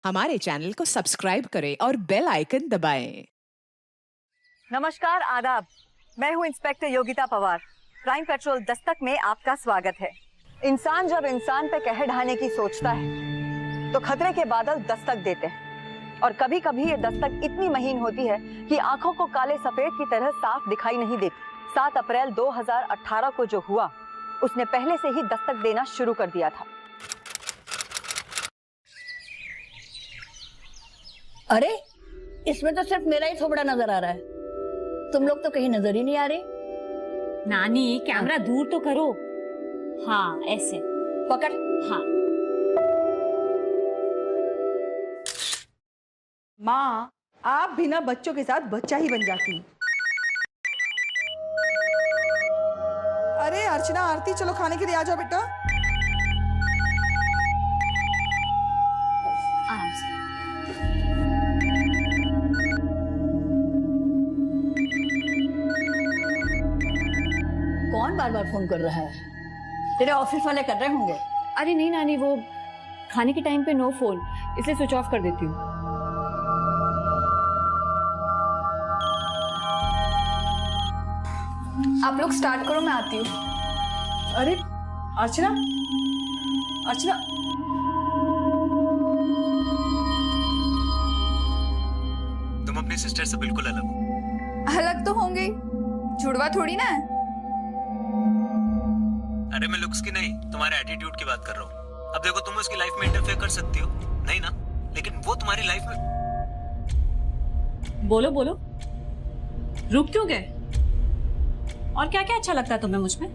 हमारे चैनल को सब्सक्राइब करें और बेल आइकन दबाएं। नमस्कार, आदाब। मैं हूं inspector Yogita Pawar. Crime petrol Dastak में आपका स्वागत है। इंसान जब इंसान पे कहर ढाने की सोचता है तो खतरे के बादल दस्तक देते हैं, और कभी कभी ये दस्तक इतनी महीन होती है कि आंखों को काले सफेद की तरह साफ दिखाई नहीं देती। 7 अप्रैल 2018 को जो हुआ उसने पहले से ही दस्तक देना शुरू कर दिया था। अरे, इसमें तो सिर्फ मेरा ही थोबड़ा नजर आ रहा है। तुम लोग तो कहीं नजर ही नहीं आ रही। नानी, कैमरा दूर तो करो। हाँ, ऐसे पकड़। हाँ। माँ, आप भी ना बच्चों के साथ बच्चा ही बन जाती। अरे अर्चना, आरती, चलो खाने के लिए आ जाओ बेटा। आराम से। कौन बार बार फोन कर रहा है? तेरे ऑफिस वाले कर रहे होंगे। अरे नहीं नानी, वो खाने के टाइम पे नो फोन, इसलिए स्विच ऑफ कर देती हूँ। आप लोग स्टार्ट करो, मैं आती हूँ। अरे अर्चना, अर्चना, तुम अपनी सिस्टर से बिल्कुल अलग हो। अलग तो होंगे, जुड़वा थोड़ी ना है। अरे मैं लुक्स की नहीं, तुम्हारे एटीट्यूड की बात कर रहा हूँ। अब देखो, तुम उसकी लाइफ में इंटरफेयर कर सकती हो, नहीं ना, लेकिन वो तुम्हारी लाइफ में। बोलो बोलो, रुक क्यों गए? और क्या क्या अच्छा लगता है तुम्हें मुझ में?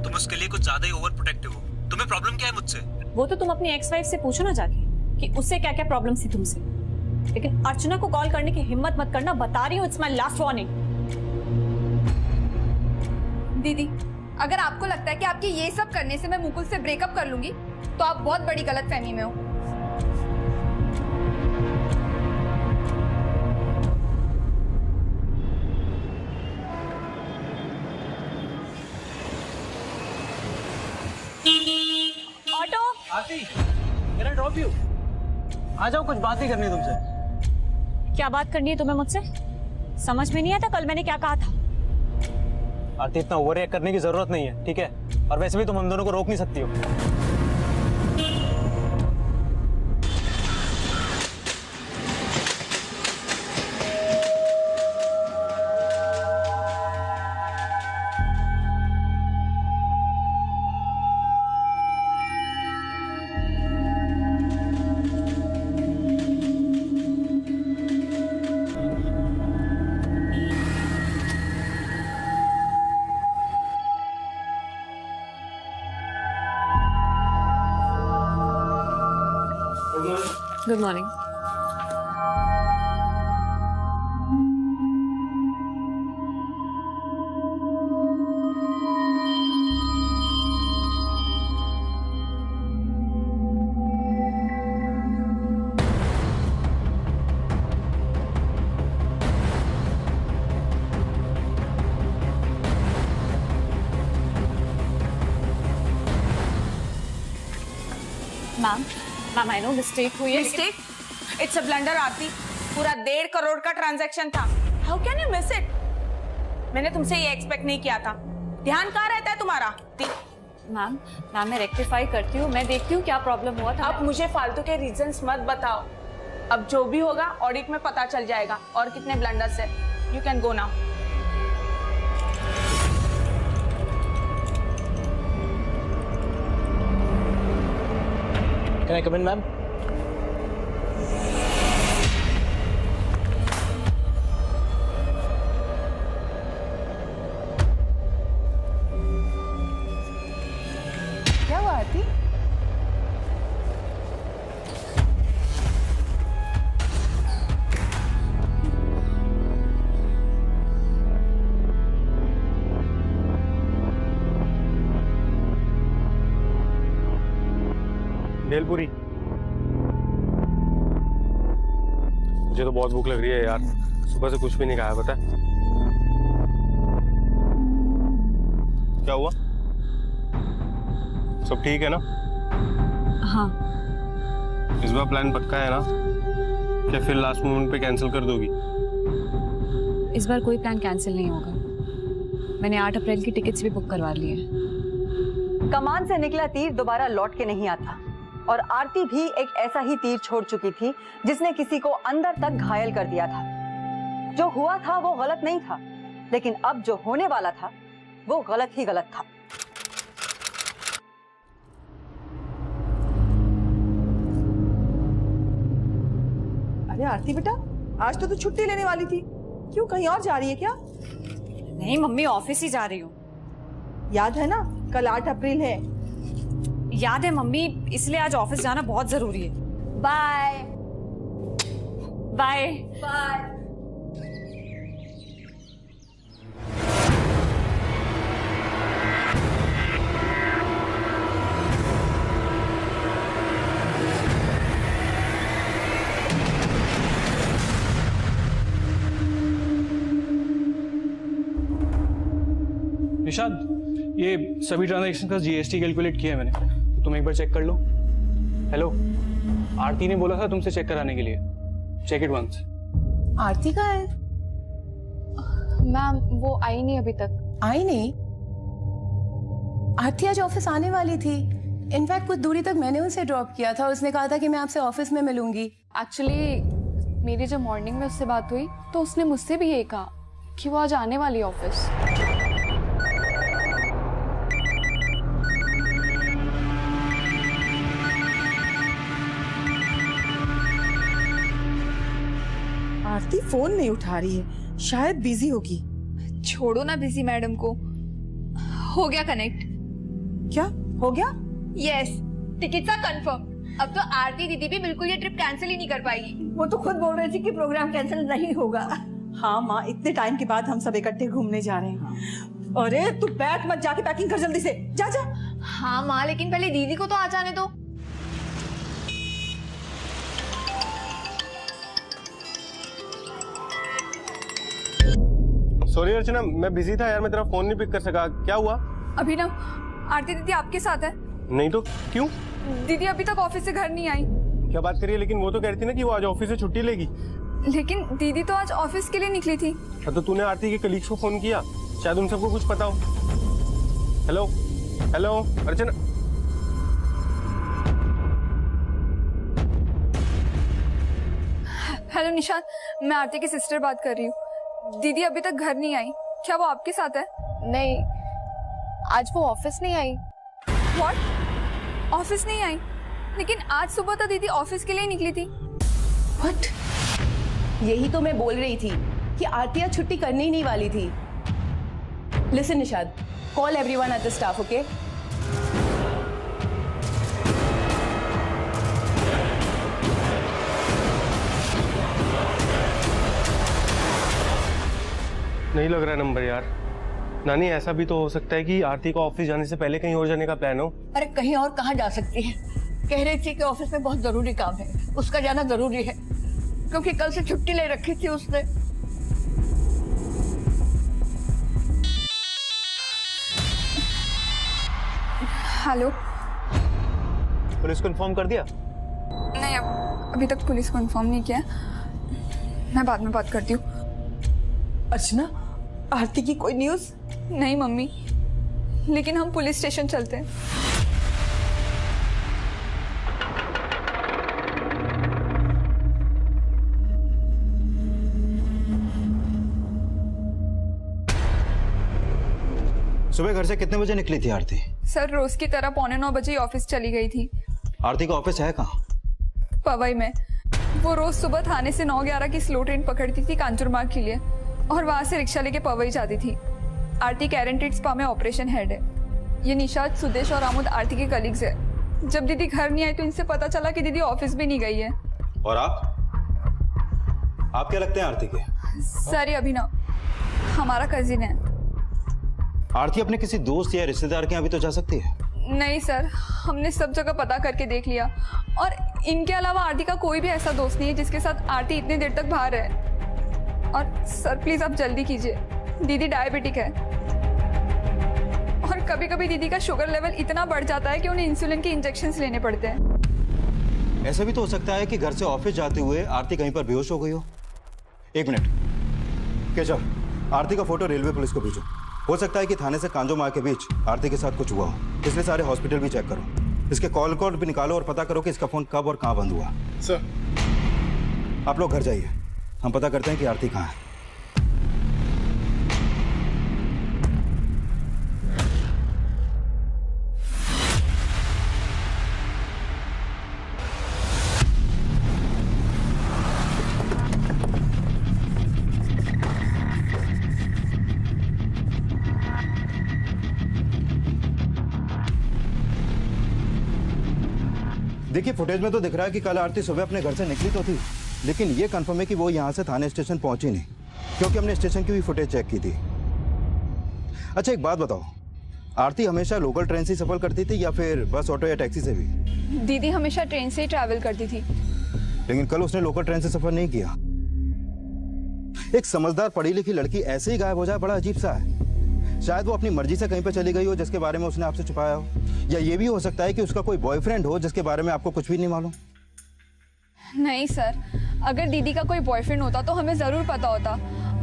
तुम उसके लिए कुछ ज्यादा ही ओवर प्रोटेक्टिव हो। तुम्हें प्रॉब्लम क्या है मुझसे? वो तो तुम अपनी एक्स वाइफ से पूछो ना जाके कि उससे क्या क्या प्रॉब्लम थी तुमसे। लेकिन अर्चना को कॉल करने की हिम्मत मत करना, बता रही हूँ, इट्स माय लास्ट वार्निंग। दीदी, अगर आपको लगता है कि आपके ये सब करने से मैं मुकुल से ब्रेकअप कर लूंगी तो आप बहुत बड़ी गलतफहमी में हो। Auto, Aarti, can I drop you? आ जाओ, कुछ बात ही करनी है तुमसे। क्या बात करनी है तुम्हें मुझसे? समझ में नहीं आता कल मैंने क्या कहा था? आरती, इतना ओवर रिएक्ट करने की जरूरत नहीं है, ठीक है? और वैसे भी तुम हम दोनों को रोक नहीं सकती हो। Good morning. Ma'am, I know mistake हुई है। मिस्टेक? इट्स अ ब्लंडर आरती। पूरा 1.5 करोड़ का ट्रांजैक्शन था। How can you miss it? मैंने तुमसे ये एक्सपेक्ट नहीं किया था। ध्यान कहाँ रहता है तुम्हारा? मैम, मैं रेक्टिफाई करती हूँ, मैं देखती हूँ क्या प्रॉब्लम हुआ था। अब मुझे फालतू के रीजंस मत बताओ। अब जो भी होगा ऑडिट में पता चल जाएगा और कितने ब्लंडर्स है। You can go now. Can I come in, ma'am? क्या हुआ आरती? भेलपुरी। मुझे तो बहुत भूख लग रही है यार, सुबह से कुछ भी नहीं खाया, पता है? क्या हुआ? सब ठीक है ना? हाँ। इस बार प्लान पक्का है ना, या फिर लास्ट मोमेंट पे कैंसिल कर दोगी? इस बार कोई प्लान कैंसिल नहीं होगा। मैंने 8 अप्रैल की टिकट्स भी बुक करवा ली है। कमान से निकला तीर दोबारा लौट के नहीं आता, और आरती भी एक ऐसा ही तीर छोड़ चुकी थी जिसने किसी को अंदर तक घायल कर दिया था। जो हुआ था वो गलत नहीं था, लेकिन अब जो होने वाला था वो गलत ही गलत था। अरे आरती बेटा, आज तो तू छुट्टी लेने वाली थी, क्यों कहीं और जा रही है क्या? नहीं मम्मी, ऑफिस ही जा रही हूँ। याद है ना, कल 8 अप्रैल है। याद है मम्मी, इसलिए आज ऑफिस जाना बहुत जरूरी है। Bye bye bye. निशाद, ये सभी ट्रांजैक्शन का जीएसटी कैलकुलेट किया है मैंने, तो तुम एक बार चेक कर लो। हेलो, आरती ने बोला था तुमसे चेक कराने के लिए। Check it once. आरती कहाँ है? मैम वो आई नहीं अभी तक। आई नहीं? आरती आज ऑफिस आने वाली थी। इनफैक्ट कुछ दूरी तक मैंने उसे ड्रॉप किया था। उसने कहा था कि मैं आपसे ऑफिस में मिलूंगी। एक्चुअली मेरी जब मॉर्निंग में उससे बात हुई तो उसने मुझसे भी यही कहा कि वो आज आने वाली है ऑफिस। आरती फोन नहीं उठा रही है, शायद बिजी होगी। छोड़ो ना बिजी मैडम को। हो गया कनेक्ट। क्या हो गया? Yes, tickets are confirm. अब तो आरती दीदी भी बिल्कुल ये ट्रिप कैंसिल ही नहीं कर पाएगी। वो तो खुद बोल रही थी कि प्रोग्राम कैंसिल नहीं होगा। हाँ माँ, इतने टाइम के बाद हम सब इकट्ठे घूमने जा रहे हैं। अरे तू बैठ मत, जाके पैकिंग कर जल्दी से। जा जा। हाँ माँ, लेकिन पहले दीदी को तो आ जाने दो। सॉरी अर्चना, मैं बिजी था यार, मैं तेरा फोन नहीं पिक कर सका। क्या हुआ? अभिनव, आरती दीदी आपके साथ है। नहीं तो क्यों? दीदी अभी तक ऑफिस से घर नहीं आई। क्या बात करिए, लेकिन वो तो कह रही थी ना कि वो आज ऑफिस से छुट्टी लेगी। लेकिन दीदी तो आज ऑफिस के लिए निकली थी। तो तूने आरती के कलीग्स को फोन किया, शायद उन सबको कुछ पता हो। हेलो हेलो अर्चना। हेलो निशांत, मैं आरती की सिस्टर बात कर रही हूँ। दीदी अभी तक घर नहीं आई, क्या वो आपके साथ है? नहीं, आज वो ऑफिस नहीं आई। व्हाट? ऑफिस नहीं आई? लेकिन आज सुबह तो दीदी ऑफिस के लिए निकली थी। व्हाट? यही तो मैं बोल रही थी कि आरती आज छुट्टी करने ही नहीं वाली थी। Listen Nishad, call everyone at the staff, okay? नहीं लग रहा नंबर यार। नानी, ऐसा भी तो हो सकता है कि आरती को ऑफिस जाने से पहले कहीं और जाने का प्लान हो। अरे कहीं और कहाँ जा सकती है? कह रही थी कि ऑफिस में बहुत जरूरी काम है, उसका जाना जरूरी है, क्योंकि कल से छुट्टी ले रखी थी उसने। हेलो, पुलिस को इन्फॉर्म कर दिया? नहीं, अभी तक पुलिस को इन्फॉर्म नहीं किया। मैं बाद में बात करती हूँ। अर्चना, आरती की कोई न्यूज़? नहीं मम्मी, लेकिन हम पुलिस स्टेशन चलते हैं। सुबह घर से कितने बजे निकली थी आरती? सर, रोज की तरह 8:45 बजे ऑफिस चली गई थी। आरती का ऑफिस है कहाँ? पवई में। वो रोज सुबह थाने से 9:11 की स्लो ट्रेन पकड़ती थी कांचुरमार्ग के लिए, और वहां से रिक्शा लेके पवई जाती थी। आरती कैरेंटेड स्पा में ऑपरेशन हेड है। ये निशाद, सुदेश और आमुद आरती के कलीग्स है। जब दीदी घर नहीं आई तो इनसे पता चला कि दीदी ऑफिस भी नहीं गई है। और आप क्या लगते हैं आरती के? सर, ये अभिनव हमारा कजिन है। आरती अपने किसी दोस्त या रिश्तेदार के यहाँ भी तो जा सकती है। नहीं सर, हमने सब जगह पता करके देख लिया, और इनके अलावा आरती का कोई भी ऐसा दोस्त नहीं है जिसके साथ आरती इतनी देर तक बाहर है। और सर प्लीज आप जल्दी कीजिए, दीदी डायबिटिक है, और कभी कभी दीदी का शुगर लेवल इतना बढ़ जाता है कि उन्हें इंसुलिन के इंजेक्शंस लेने पड़ते हैं। ऐसा भी तो हो सकता है कि घर से ऑफिस जाते हुए आरती कहीं पर बेहोश हो गई हो। एक मिनट केशव, आरती का फोटो रेलवे पुलिस को भेजो। हो सकता है कि थाने से कांजोमा के बीच आरती के साथ कुछ हुआ हो, इसलिए सारे हॉस्पिटल भी चेक करो। इसके कॉल रिकॉर्ड भी निकालो और पता करो कि इसका फोन कब और कहाँ बंद हुआ। सर आप लोग घर जाइए, हम पता करते हैं कि आरती कहाँ है। देखिए, फुटेज में तो दिख रहा है कि कल आरती सुबह अपने घर से निकली तो थी, लेकिन ये कंफर्म है कि वो यहाँ से थाने स्टेशन पहुंची नहीं, क्योंकि हमने स्टेशन की भी फुटेज चेक की थी। अच्छा एक बात बताओ, आरती हमेशा लोकल ट्रेन से सफर करती थी या फिर बस, ऑटो या टैक्सी से भी? दीदी हमेशा ट्रेन से ही ट्रैवल करती थी। लेकिन कल उसने लोकल ट्रेन से सफर नहीं किया। एक समझदार पढ़ी लिखी लड़की ऐसे ही गायब हो जाए, बड़ा अजीब सा है। शायद वो अपनी मर्जी से कहीं पर चली गई हो जिसके बारे में उसने आपसे छुपाया हो, या ये भी हो सकता है कि उसका कोई बॉयफ्रेंड हो जिसके बारे में आपको कुछ भी नहीं मालूम। नहीं सर, अगर दीदी का कोई बॉयफ्रेंड होता तो हमें जरूर पता होता,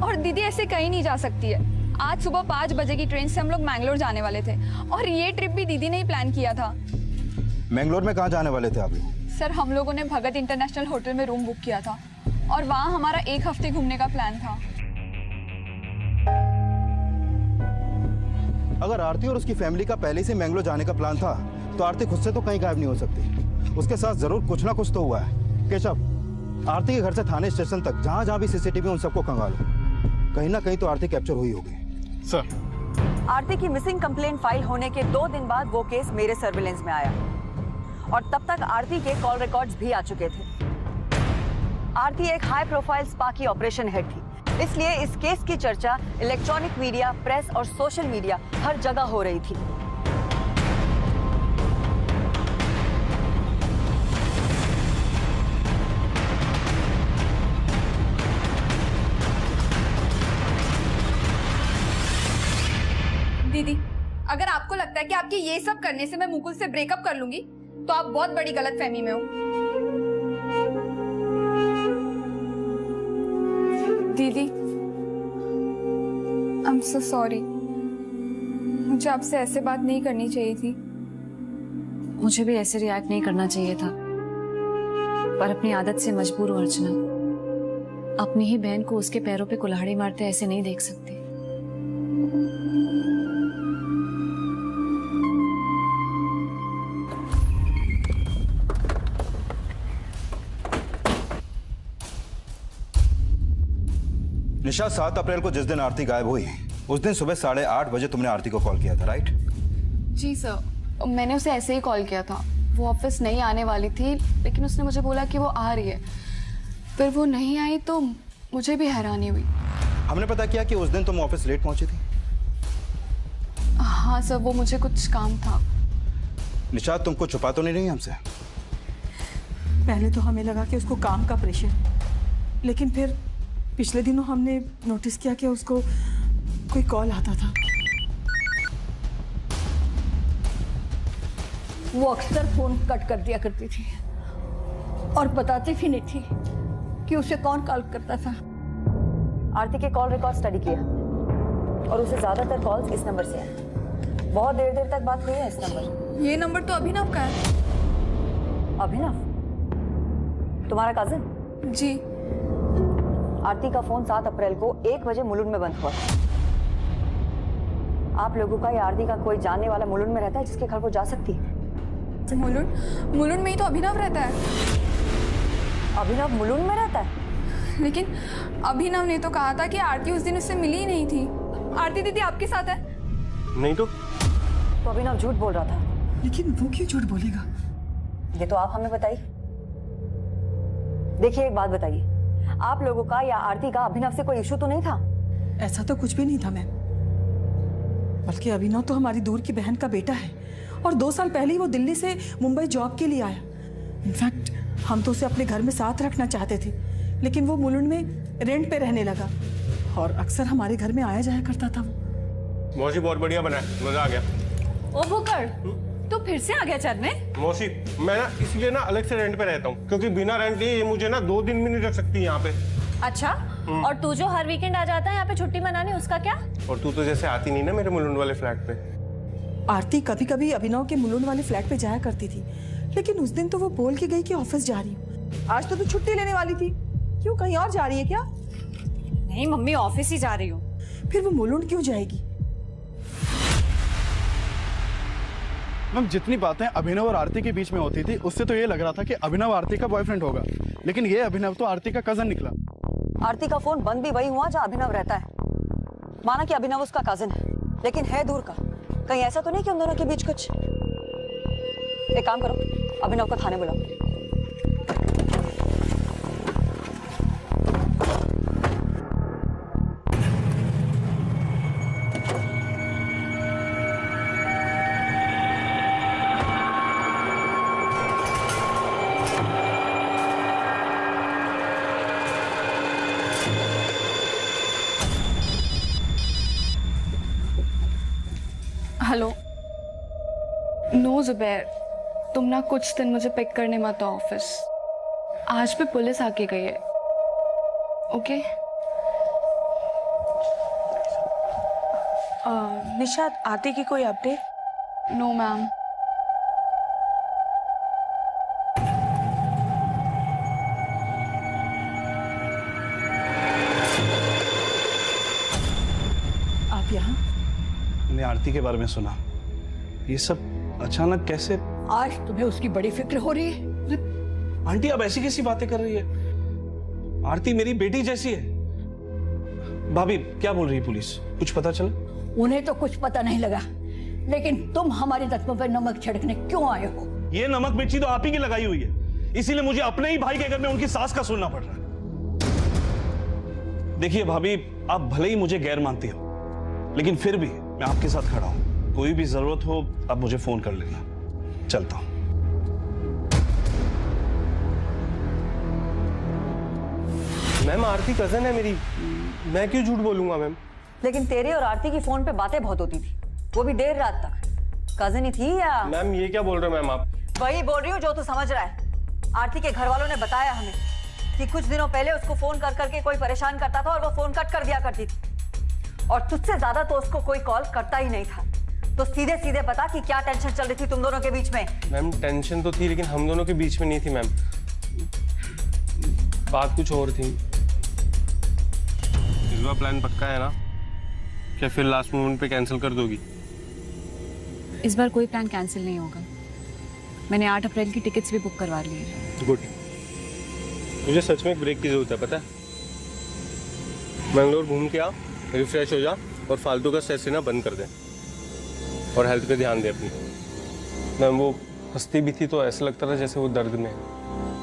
और दीदी ऐसे कहीं नहीं जा सकती है। आज सुबह 5 बजे की ट्रेन से हम लोग मैंगलोर जाने वाले थे, और ये ट्रिप भी दीदी ने ही प्लान किया था। मैंगलोर में कहाँ जाने वाले थे आप लोग? सर हम लोगों ने भगत इंटरनेशनल होटल में रूम बुक किया था, और वहाँ हमारा 1 हफ्ते घूमने का प्लान था। अगर आरती और उसकी फैमिली का पहले से मैंगलोर जाने का प्लान था, तो आरती खुद से तो कहीं गायब नहीं हो सकती। उसके साथ जरूर कुछ ना कुछ तो हुआ है। केशव, आरती के घर से थाने स्टेशन तक जहां जहां भी सीसीटीवी उन सबको खंगालो, कहीं ना कहीं तो आरती कैप्चर हुई होगी। सर आरती की मिसिंग कंप्लेंट फाइल होने के 2 दिन बाद वो केस मेरे सर्विलेंस में आया, और तब तक आरती के कॉल रिकॉर्ड्स भी आ चुके थे। आरती एक हाई प्रोफाइल स्पा की ऑपरेशन हेड थी, इसलिए इस केस की चर्चा इलेक्ट्रॉनिक मीडिया, प्रेस और सोशल मीडिया हर जगह हो रही थी। दीदी, अगर आपको लगता है कि आपके ये सब करने से मैं मुकुल से ब्रेकअप कर लूंगी, तो आप बहुत बड़ी गलतफहमी में हो। दीदी, आई एम सो सॉरी, मुझे आपसे ऐसे बात नहीं करनी चाहिए थी। मुझे भी ऐसे रिएक्ट नहीं करना चाहिए था, पर अपनी आदत से मजबूर हूं अर्चना। अपनी ही बहन को उसके पैरों पे कुल्हाड़ी मारते ऐसे नहीं देख सकती। निशा, 7 अप्रैल को जिस दिन आरती गायब हुई, उस दिन सुबह 8:30 बजे तुमने आरती को कॉल किया था, राइट? जी सर, मैंने उसे ऐसे ही कॉल किया था। वो ऑफिस नहीं आने वाली थी, लेकिन उसने मुझे बोला कि वो आ रही है। फिर वो नहीं आई तो मुझे भी हैरानी हुई। हमने पता किया कि उस दिन तुम ऑफिस लेट पहुंची थी। हाँ सर, वो मुझे कुछ काम था। निशा, तुमको छुपा तो नहीं रही हमसे? पहले तो हमें लगा कि उसको काम का प्रेशर, लेकिन फिर पिछले दिनों हमने नोटिस किया कि उसको कोई कॉल आता था। वो अक्सर फोन कट कर दिया करती थी, और बताती भी नहीं थी कि उसे कौन कॉल करता था। आरती के कॉल रिकॉर्ड स्टडी किया, और उसे ज्यादातर कॉल्स इस नंबर से हैं। बहुत देर तक बात हुई है इस नंबर। ये नंबर तो अभिनव का है। अभिनव? तुम्हारा कजिन? जी। आरती का फोन 7 अप्रैल को 1 बजे मुलुंड में बंद हुआ था। आप लोगों का या आरती का कोई जानने वाला मुलुंड में रहता है जिसके घर वो जा सकती है? मुलुंड में ही तो अभिनव रहता है। अभिनव मुलुंड में रहता है? लेकिन अभिनव ने तो कहा था कि आरती उस दिन उससे मिली ही नहीं थी। आरती दीदी आपके साथ है? नहीं तो अभिनव झूठ बोल रहा था। लेकिन वो क्यों झूठ बोलेगा? ये तो आप हमें बताइए। देखिए, एक बात बताइए, आप लोगों का या आरती का अभिनव से कोई इशू तो नहीं था? ऐसा तो कुछ भी नहीं था मैम, बल्कि अभिनव तो हमारी दूर की बहन का बेटा है, और 2 साल पहले ही वो दिल्ली से मुंबई जॉब के लिए आया। इनफैक्ट हम तो उसे अपने घर में साथ रखना चाहते थे, लेकिन वो मुलुंड में रेंट पे रहने लगा, और अक्सर हमारे घर में आया जाया करता था वो। मौसी बहुत बढ़िया बना है, मजा आ गया। ओ भूकर, तू फिर से आ गया चलने? मौसी, मैं ना इसलिए ना अलग से रेंट पे रहता हूँ, क्योंकि बिना रेंट लिए ये मुझे ना 2 दिन भी नहीं रख सकती यहाँ पे। अच्छा, और तू जो हर वीकेंड आ जाता है यहाँ पे छुट्टी मनाने, उसका क्या? और तू तो जैसे आती नहीं ना मेरे मुलुंड वाले फ्लैट पे। आरती कभी कभी अभिनव के मुलुंड वाले फ्लैट पे जाया करती थी, लेकिन उस दिन तो वो बोल के गई कि ऑफिस जा रही हूँ। आज तो तू छुट्टी लेने वाली थी, क्यों कहीं और जा रही है क्या? नहीं मम्मी, ऑफिस ही जा रही हूँ। फिर वो मुलुंड क्यों जाएगी? मैम, जितनी बातें अभिनव और आरती के बीच में होती थी उससे तो ये लग रहा था कि अभिनव आरती का बॉयफ्रेंड होगा, लेकिन ये अभिनव तो आरती का कजन निकला। आरती का फोन बंद भी वही हुआ जहाँ अभिनव रहता है। माना कि अभिनव उसका कजिन है, लेकिन है दूर का। कहीं ऐसा तो नहीं कि उन दोनों के बीच कुछ? एक काम करो, अभिनव को थाने बुलाओ। हेलो। नो जुबैर, तुम ना कुछ दिन मुझे पिक करने मत आओ ऑफिस। आज भी पुलिस आके गई है। ओके? निशाद, आरती की कोई अपडेट? No ma'am. आप यहाँ? मैंने आरती के बारे में सुना। ये सब अचानक कैसे? आज तुम्हें उसकी बड़ी फिक्र हो रही है? आंटी, अब ऐसी कैसी बातें कर रही है? आरती मेरी बेटी जैसी है। भाभी, क्या बोल रही है पुलिस? कुछ पता चला? उन्हें तो कुछ पता नहीं लगा, लेकिन तुम हमारे जख्मों पर नमक छिड़कने क्यों आए हो? ये नमक मिर्ची तो आप ही की लगाई हुई है, इसीलिए मुझे अपने ही भाई के घर में उनकी सास का सुनना पड़ रहा है। देखिए भाभी, आप भले ही मुझे गैर मानती हो, लेकिन फिर भी मैं आपके साथ खड़ा हूं। कोई भी जरूरत हो आप मुझे फोन कर लेना। चलता हूं। मैम, आरती कजन है मेरी, मैं क्यों झूठ बोलूंगा मैम? लेकिन तेरी और आरती की फोन पे बातें बहुत होती थी, वो भी देर रात तक। कजन ही थी या? मैम, ये क्या बोल रहे हो मैम आप? वही बोल रही हूँ जो तू समझ रहा है। आरती के घर वालों ने बताया हमें कि कुछ दिनों पहले उसको फोन कर करके कोई परेशान करता था और वो फोन कट कर दिया करती थी, और तुझसे ज्यादा तो उसको कोई कॉल करता ही नहीं था। तो सीधे सीधे बता कि क्या टेंशन चल रही थी तुम दोनों के बीच में? मैम, टेंशन तो थी, लेकिन हम दोनों के बीच में नहीं थी मैम। बात कुछ और थी। इस बार प्लान पक्का है ना? क्या फिर लास्ट मोमेंट पे कैंसिल कर दोगी? इस बार कोई प्लान कैंसिल नहीं होगा। मैंने 8 अप्रैल की टिकट्स भी बुक करवा ली है। गुड। मुझे सच में एक ब्रेक की जरूरत है, पता है? बेंगलोर घूम के आ, रिफ्रेश हो जा और फालतू का स्ट्रेस लेना बंद कर दे और हेल्थ पे ध्यान दे अपनी। मैम, वो हंसती भी थी तो ऐसा लगता था जैसे वो दर्द में है।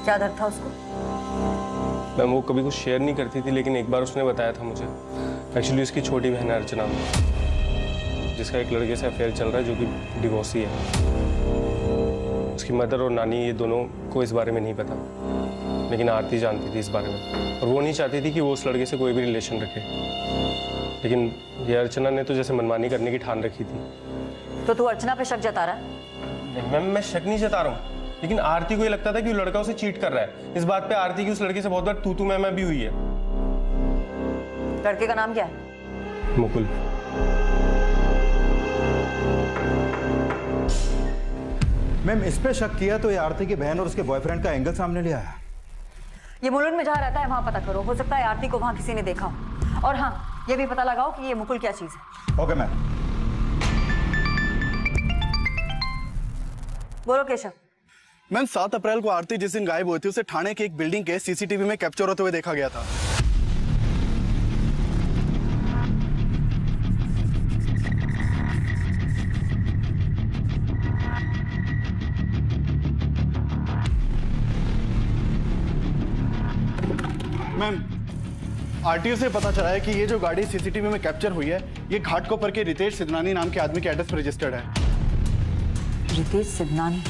क्या दर्द था उसको? मैम, वो कभी कुछ शेयर नहीं करती थी, लेकिन एक बार उसने बताया था मुझे। एक्चुअली उसकी छोटी बहन है अर्चना, जिसका एक लड़के से अफेयर चल रहा है जो कि डिवोर्सी है। उसकी मदर और नानी ये दोनों को इस बारे में नहीं पता, लेकिन आरती जानती थी इस बारे में, और वो नहीं चाहती थी कि वो उस लड़के से कोई भी रिलेशन रखे। लेकिन ये अर्चना ने तो जैसे मनमानी करने की ठान रखी थी। तो तू अर्चना पे शक जता रहा है? मैम, मैं शक नहीं जता रहा हूँ, लेकिन आरती को ये लगता था कि वो लड़का उसे चीट कर रहा है। इस बात पे आरती की उस लड़के से बहुत बार तू मैं भी हुई है। लड़के का नाम क्या है? मुकुल। मैम, इस पे शक किया तो ये आरती की बहन और उसके बॉयफ्रेंड का एंगल सामने ले आया। ये मुलुंड में जहाँ रहता है वहाँ पता करो, हो सकता है आरती को वहाँ किसी ने देखा हो। और हाँ, ये भी पता लगाओ कि ये मुकुल क्या चीज है। Okay ma'am. बोलो केशव। मैम, 7 अप्रैल को आरती जिस दिन गायब हुई थी उसे ठाणे की एक बिल्डिंग के सीसीटीवी में कैप्चर होते हुए देखा गया था। मैम, आरटीओ से पता चला है कि ये जो गाड़ी सीसीटीवी में कैप्चर हुई है, ये घाटकोपर के रितेश सिद्धनानी नाम के आदमी के एड्रेस पर रजिस्टर्ड है। रितेश सिद्धनानी?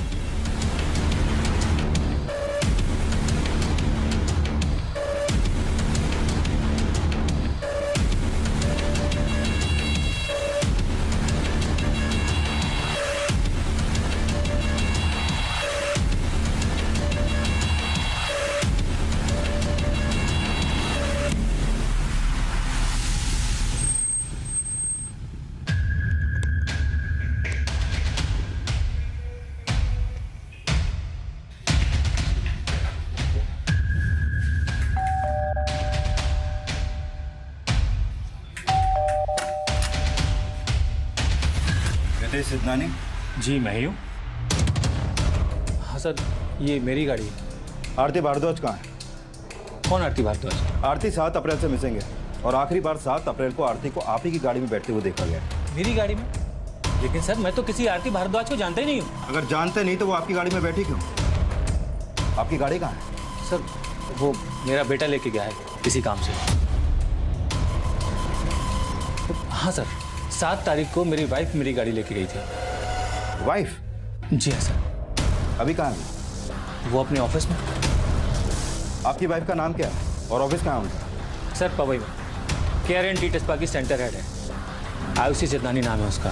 सुदेश सिद्धनानी? जी मैं ही हूँ। हाँ सर, ये मेरी गाड़ी है। आरती भारद्वाज कहाँ है? कौन आरती भारद्वाज? आरती 7 अप्रैल से मिसिंग है और आखिरी बार 7 अप्रैल को आरती को आप ही की गाड़ी में बैठते हुए देखा गया। मेरी गाड़ी में? लेकिन सर मैं तो किसी आरती भारद्वाज को जानता ही नहीं हूँ। अगर जानते नहीं तो वो आपकी गाड़ी में बैठी क्यों? आपकी गाड़ी कहाँ है? सर वो मेरा बेटा लेके गया है किसी काम से। हाँ सर, 7 तारीख को मेरी वाइफ मेरी गाड़ी लेके गई थी। वाइफ? जी हाँ सर। अभी कहाँ है? वो अपने ऑफिस में। आपकी वाइफ का नाम क्या है और ऑफिस कहाँ है उनका? सर पवई में KRNT टेस्पा की सेंटर हेड है। आयुषी सिद्धनानी नाम है उसका।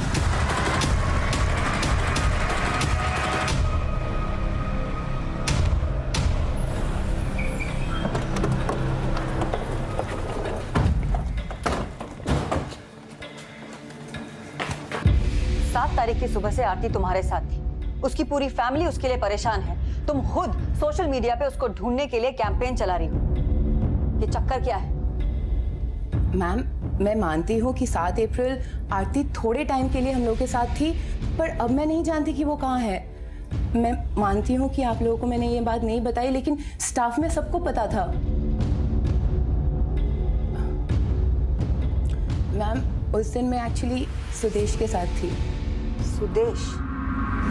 7 तारीख की सुबह से आरती तुम्हारे साथ थी। उसकी पूरी फैमिली उसके लिए परेशान है। तुम खुद सोशल मीडिया पे उसको ढूंढने के लिए कैंपेन चला रही हो। ये चक्कर क्या है? मैम, मैं मानती हूँ कि 7 अप्रैल आरती थोड़े टाइम के लिए हम लोग के साथ थी, पर अब मैं नहीं जानती कि वो कहाँ है। मैं मानती हूँ कि आप लोगों को मैंने ये बात नहीं बताई, लेकिन स्टाफ में सबको पता था। मैम, उस दिन मैं एक्चुअली सुदेश के साथ थी। सुदेश?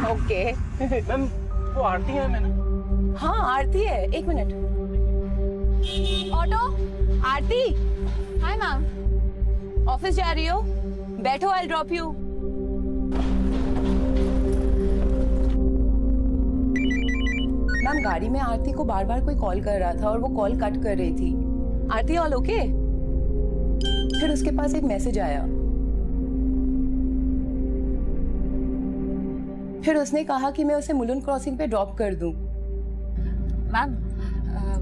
ओके। मैम वो आरती है। मैंने हाँ आरती है। 1 मिनट। ऑटो, आरती। हाय मैम, ऑफिस जा रही हो? बैठो, आई ड्रॉप यू। मैम, गाड़ी में आरती को बार बार कोई कॉल कर रहा था और वो कॉल कट कर रही थी। आरती ऑल ओके? फिर उसके पास एक मैसेज आया। फिर उसने कहा कि मैं उसे मुलुंड क्रॉसिंग पे ड्रॉप कर दूं। मैम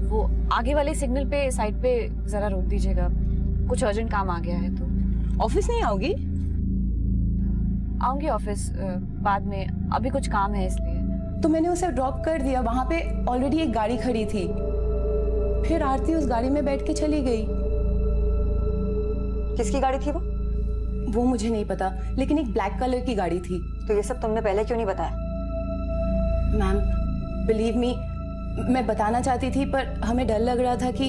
वो आगे वाले सिग्नल पे साइड पे जरा रोक दीजिएगा, कुछ अर्जेंट काम आ गया है। तो ऑफिस नहीं आओगी? आऊंगी ऑफिस बाद में, अभी कुछ काम है इसलिए। तो मैंने उसे ड्रॉप कर दिया। वहां पे ऑलरेडी एक गाड़ी खड़ी थी। फिर आरती उस गाड़ी में बैठ के चली गई। किसकी गाड़ी थी वो? वो मुझे नहीं पता, लेकिन एक ब्लैक कलर की गाड़ी थी। तो ये सब तुमने पहले क्यों नहीं बताया? मैम, बिलीव मी, मैं बताना चाहती थी, पर हमें डर लग रहा था कि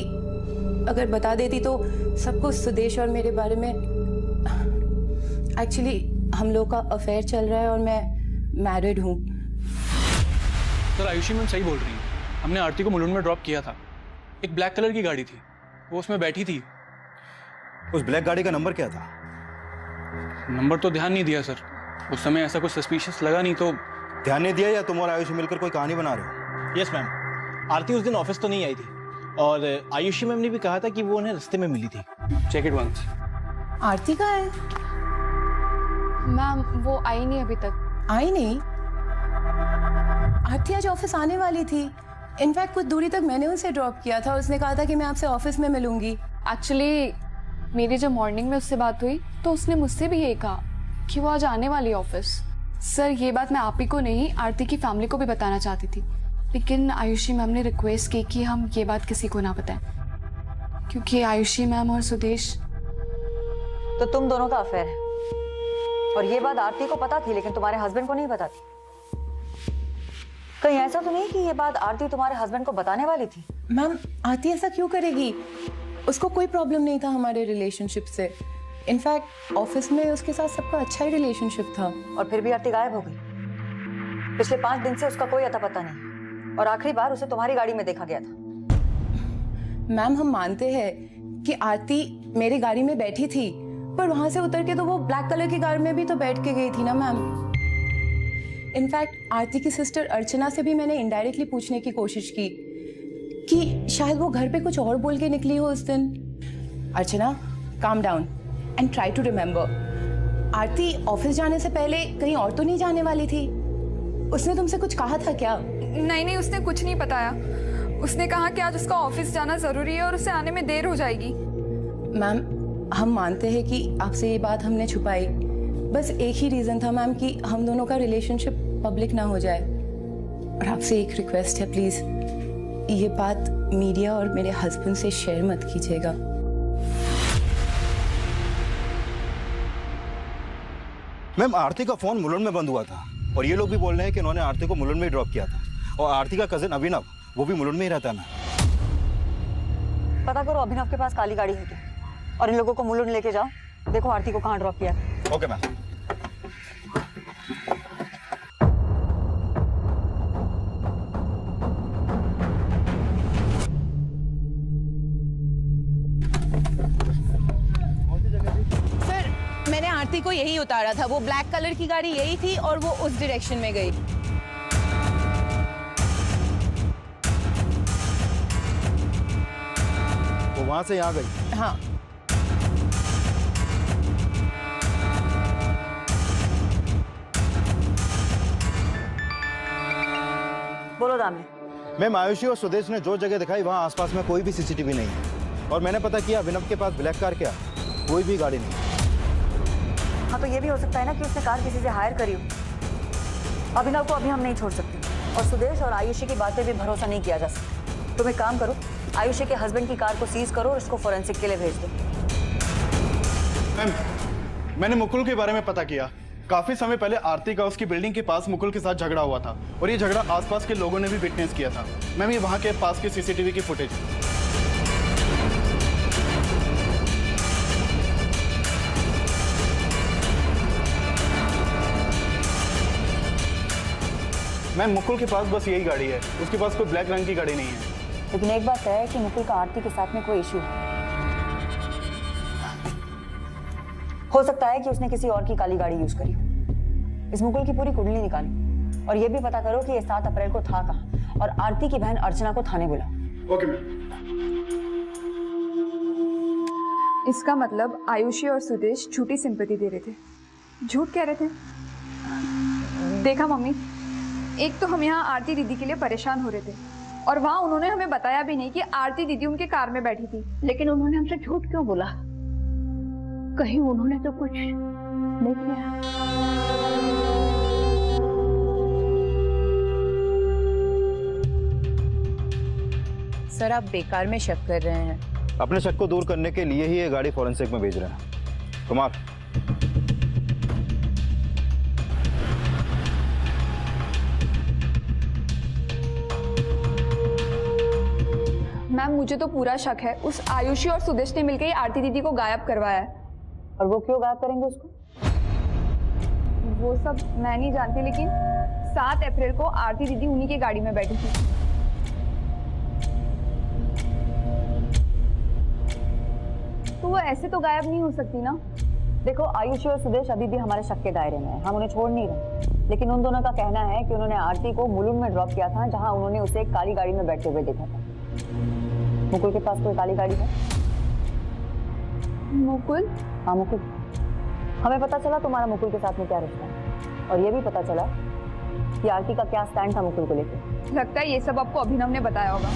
अगर बता देती तो सबको सुदेश और मेरे बारे में। एक्चुअली हम लोग का अफेयर चल रहा है और मैं मैरिड हूँ। सर आयुषी मैम सही बोल रही हैं। हमने आरती को मुलुंड में ड्रॉप किया था। एक ब्लैक कलर की गाड़ी थी, वो उसमें बैठी थी। उस ब्लैक गाड़ी का नंबर क्या था? नंबर तो ध्यान नहीं दिया सर, उस समय ऐसा कुछ सस्पिशियस लगा नहीं तो। ध्यान नहीं दिया या तुम और आयुषी मिलकर कोई कहानी बना रहे हो? यस मैम, आरती उस दिन ऑफिस तो नहीं आई थी और आयुषी मैम ने भी कहा था कि वो उन्हें रास्ते में मिली थी। Check it once. आरती कहाँ है? मैम, वो आई नहीं अभी तक। आई नहीं? आरती आज ऑफिस आने वाली थी। इनफैक्ट कुछ दूरी तक मैंने उसे ड्रॉप किया था। उसने कहा था कि मैं आपसे ऑफिस में मिलूंगी। एक्चुअली मेरी जब मॉर्निंग में उससे बात हुई तो उसने मुझसे भी यही कहा कि वो आज आने वाली ऑफिस। सर, ये बात मैं आप ही को नहीं, आरती की फैमिली को भी बताना चाहती थी, लेकिन आयुषी मैम ने रिक्वेस्ट की कि हम ये बात किसी को ना बताएं, क्योंकि आयुषी मैम और सुदेश। तो तुम दोनों का अफेयर है और ये बात आरती को पता थी, लेकिन तुम्हारे हस्बैंड को नहीं पता थी। कहीं ऐसा तो नहीं कि ये बात आरती तुम्हारे हस्बैंड को बताने वाली थी? मैम, आरती ऐसा क्यों करेगी? उसको कोई प्रॉब्लम नहीं था हमारे रिलेशनशिप से। इनफैक्ट ऑफिस में उसके साथ सबका अच्छा ही रिलेशनशिप था। और फिर भी आरती गायब हो गई। पिछले 5 दिन से उसका कोई अता पता नहीं और आखिरी बार उसे तुम्हारी गाड़ी में देखा गया था। मैम, हम मानते हैं कि आरती मेरी गाड़ी में बैठी थी, पर वहां से उतर के तो वो ब्लैक कलर की गाड़ी में भी तो बैठ के गई थी ना मैम। इनफैक्ट आरती की सिस्टर अर्चना से भी मैंने इनडायरेक्टली पूछने की कोशिश की कि शायद वो घर पे कुछ और बोल के निकली हो उस दिन। Archana, calm down and try to remember. Aarti office जाने से पहले कहीं और तो नहीं जाने वाली थी? उसने तुमसे कुछ कहा था क्या? नहीं, उसने कुछ नहीं बताया। उसने कहा कि आज उसका ऑफिस जाना जरूरी है और उसे आने में देर हो जाएगी। मैम, हम मानते हैं कि आपसे ये बात हमने छुपाई। बस एक ही रीजन था मैम कि हम दोनों का रिलेशनशिप पब्लिक ना हो जाए। और आपसे एक रिक्वेस्ट है, प्लीज ये बात मीडिया और मेरे हस्बैंड से शेयर मत कीजिएगा। मैम आरती का फोन मुलुंड में बंद हुआ था और ये लोग भी बोल रहे हैं कि उन्होंने आरती को मुलुंड में ही ड्रॉप किया था। और आरती का कजिन अभिनव वो भी मुलुंड में ही रहता है ना। पता करो अभिनव के पास काली गाड़ी है क्या, और इन लोगों को मुलुंड लेके जाओ, देखो आरती को कहाँ ड्रॉप किया। Okay ma'am. मैंने आरती को यही उतारा था, वो ब्लैक कलर की गाड़ी यही थी और वो उस डायरेक्शन में गई। वो वहां से यहाँ गई? हाँ। बोलो दामने। मैम आयुषी और सुदेश ने जो जगह दिखाई वहाँ आसपास में कोई भी सीसीटीवी नहीं है और मैंने पता किया अभिनव के पास ब्लैक कार क्या कोई भी गाड़ी नहीं। हाँ तो ये भी हो सकता है ना कि उसने कार किसी से हायर करी हो। अभिनव को अभी हम नहीं छोड़ सकते और सुदेश और आयुषी की बातें भी भरोसा नहीं किया जा सकता। तुम एक काम करो, आयुषी के हस्बैंड की कार को सीज करो और इसको फोरेंसिक के लिए भेज दो। मैम मैंने मुकुल के बारे में पता किया। काफी समय पहले आरती का उसकी बिल्डिंग के पास मुकुल के साथ झगड़ा हुआ था और ये झगड़ा आसपास के लोगों ने भी विटनेस किया था। मैम ये वहां के पास के सीसीटीवी की फुटेज। मैम मुकुल के पास बस यही गाड़ी है, उसके पास कोई ब्लैक रंग की गाड़ी नहीं है। लेकिन एक बात है कि मुकुल का आरती के साथ में कोई इशू है। हो सकता है कि उसने किसी और की काली गाड़ी यूज करी। इस मुकुल की पूरी कुंडली निकाली और ये भी पता करो कि ये 7 अप्रैल को था कहाँ और आरती की बहन अर्चना को थाने बुलाओ। Okay ma'am. इसका मतलब आयुषी और सुदेश झूठी सिंपैथी दे रहे थे, झूठ कह रहे थे। देखा मम्मी, एक तो हम यहाँ आरती दीदी के लिए परेशान हो रहे थे और वहाँ उन्होंने हमें बताया भी नहीं कि आरती दीदी उनके कार में बैठी थी। लेकिन उन्होंने हमसे झूठ क्यों बोला? कहीं उन्होंने तो कुछ नहीं किया। सर आप बेकार में शक कर रहे हैं। अपने शक को दूर करने के लिए ही ये गाड़ी फॉरेंसिक में भेज रहे हैं। कुमार मैम मुझे तो पूरा शक है उस आयुषी और सुदेश ने मिलकर आरती दीदी को गायब करवाया है। और वो क्यों गायब करेंगे उसको? वो सब मैं नहीं जानती, लेकिन 7 अप्रैल को आरती दीदी उन्हीं की गाड़ी में बैठी थी। तो वो ऐसे तो गायब नहीं हो सकती ना। देखो आयुषी और सुदेश अभी भी हमारे शक के दायरे में है, हम उन्हें छोड़ नहीं रहे, लेकिन उन दोनों का कहना है कि उन्होंने आरती को मुलुंड में ड्रॉप किया था जहां उन्होंने उसे एक काली गाड़ी में बैठते हुए देखा था। मुकुल के पास कोई काली गाड़ी है? मुकुल? हाँ मुकुल। हमें पता चला तुम्हारा मुकुल के साथ में क्या रिश्ता है और ये भी पता चला कि आरती का क्या स्टैंड था मुकुल को लेकर। लगता है ये सब आपको अभिनव ने बताया होगा।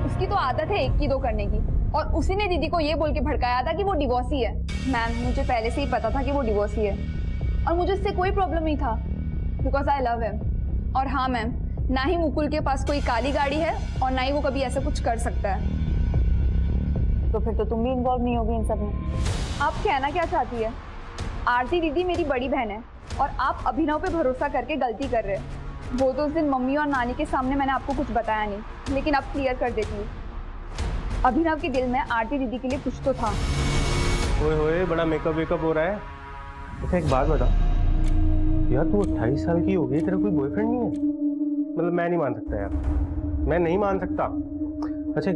उसकी तो आदत है 1 की 2 करने की और उसी ने दीदी को ये बोल के भड़काया था कि वो डिवोर्सी है। मैम मुझे पहले से ही पता था कि वो डिवोर्सी है और मुझे इससे कोई प्रॉब्लम नहीं था बिकॉज आई लव हिम। और हाँ मैम, ना ही मुकुल के पास कोई काली गाड़ी है और ना ही वो कभी ऐसा कुछ कर सकता है। तो फिर तो तुम भी इन्वॉल्व नहीं होगी इन सब में। आप कहना क्या चाहती है? आरती दीदी मेरी बड़ी बहन है और आप अभिनव पे भरोसा करके गलती कर रहे हैं। वो तो उस दिन मम्मी और नानी के सामने मैंने आपको कुछ बताया नहीं, लेकिन अब क्लियर कर देती हूँ। अभिनव के दिल में आरती दीदी के लिए कुछ तो था। ओए होए बड़ा मेकअप वेकअप हो रहा है। अच्छा एक बात बता यार, तू 28 साल की हो गई, तेरा कोई बॉयफ्रेंड नहीं है? मतलब मैं नहीं मान सकता यार, मैं नहीं मान सकता। अच्छा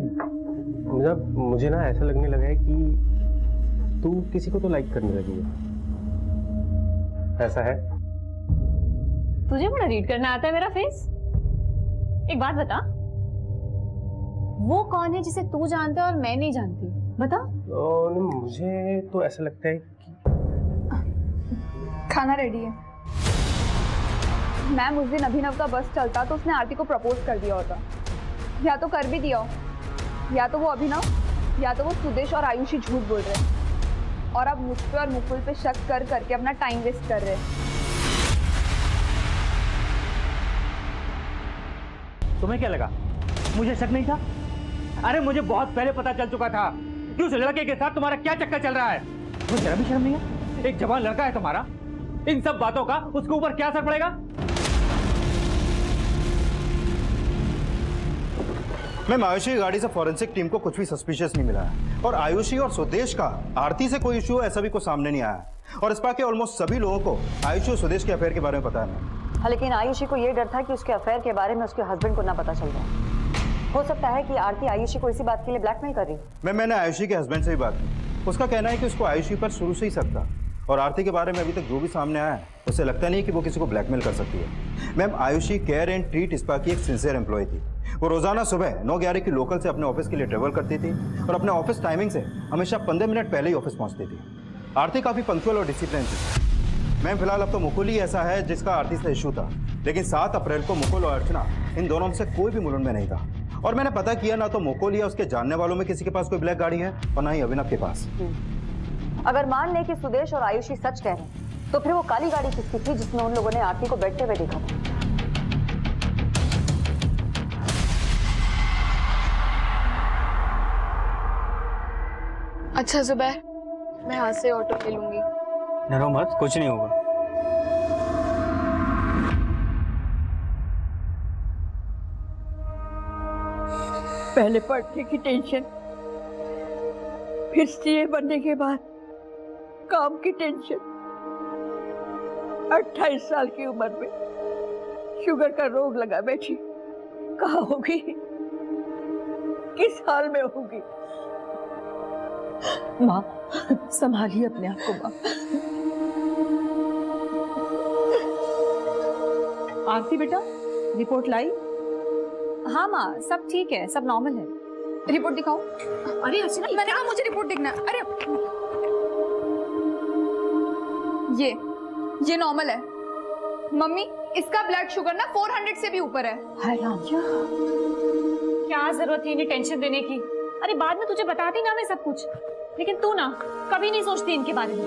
मतलब मुझे ना ऐसा लगने लगा है कि तू किसी को तो लाइक करने लगी है, ऐसा है? तुझे बड़ा रीड करना आता है मेरा फेस। एक बात बता, वो कौन है जिसे तू जानता है और मैं नहीं जानती? बता। मुझे तो ऐसा लगता है कि खाना रेडी है। मैम उस दिन अभिनव का बस चलता तो उसने आरती को प्रपोज कर दिया होता, या तो कर भी दिया हो, या तो वो अभिनव या तो वो सुदेश और आयुषी झूठ बोल रहे हैं और अब मुझ पे और मुकुल पे शक कर करके अपना टाइम वेस्ट कर रहे हैं। तुम्हें क्या लगा मुझे शक नहीं था? अरे मुझे बहुत पहले पता चल चुका था कि उस लड़के के साथ तुम्हारा क्या चक्कर चल रहा है। तुम्हें जरा भी शर्म नहीं है? एक जवान लड़का है तुम्हारा, इन सब बातों का उसके ऊपर क्या असर पड़ेगा? मैम, आयुषी की गाड़ी से फॉरेंसिक टीम को कुछ भी सस्पिशियस नहीं मिला है और आयुषी और सुदेश का आरती से कोई इश्यू ऐसा भी कुछ सामने नहीं आया और इस बात के ऑलमोस्ट सभी लोगों को आयुषी और सुदेश के अफेयर के बारे में पता है मैम। हाँ, लेकिन आयुषी को ये डर था कि उसके अफेयर के बारे में उसके हस्बैंड को ना पता चल जाए। हो सकता है कि आरती आयुषी को इसी बात के लिए ब्लैकमेल कर रही। मैंने आयुषी के हस्बैंड से भी बात की, उसका कहना है कि उसको आयुषी पर शुरू से ही शक था और आरती के बारे में अभी तक जो भी सामने आया है उसे लगता नहीं कि वो किसी को ब्लैकमेल कर सकती है। Ma'am, Ayushi care and treat spa की एक सिंसियर एम्प्लॉय थी। वो रोजाना सुबह 9:11 की लोकल से अपने ऑफिस के लिए ट्रेवल करती थी और अपने ऑफिस टाइमिंग से हमेशा 15 मिनट पहले ही ऑफिस पहुंचती थी। आरती काफी पंक्चुअल और डिसिप्लिन थी। मैम, फिलहाल अब तो मुकुल ही ऐसा है जिसका आरती से इशू था, लेकिन 7 अप्रैल को मुकुल और अर्चना इन दोनों में से कोई भी मुलुंड में नहीं था और मैंने पता किया ना तो मुकुल या उसके जानने वालों में किसी के पास कोई ब्लैक गाड़ी है और ना ही अभिनव के पास। अगर मान ले कि सुदेश और आयुषी सच कह रहे हैं तो फिर वो काली गाड़ी किसकी थी जिसमें उन लोगों ने आरती को बैठते हुए देखा था? अच्छा जुबैर, मैं यहाँ से ऑटो ले लूंगी। डरो मत, कुछ नहीं होगा। पहले पढ़ने की टेंशन, फिर सीए बनने के बाद काम की टेंशन। 28 साल की उम्र में शुगर का रोग लगा बैठी, कहाँ होगी, किस हाल में होगी? माँ, संभालिए अपने आप को माँ। आरती बेटा, रिपोर्ट लाई? हाँ माँ, सब ठीक है, सब नॉर्मल है। रिपोर्ट दिखाओ। अरे अर्चना, मैंने कहा मुझे रिपोर्ट देखना है। अरे ये नॉर्मल है मम्मी। इसका ब्लड शुगर ना 400 से भी ऊपर है। क्या जरूरत थी इन्हें टेंशन देने की? अरे बाद में तुझे बताती ना मैं सब कुछ, लेकिन तू ना कभी नहीं सोचती इनके बारे में।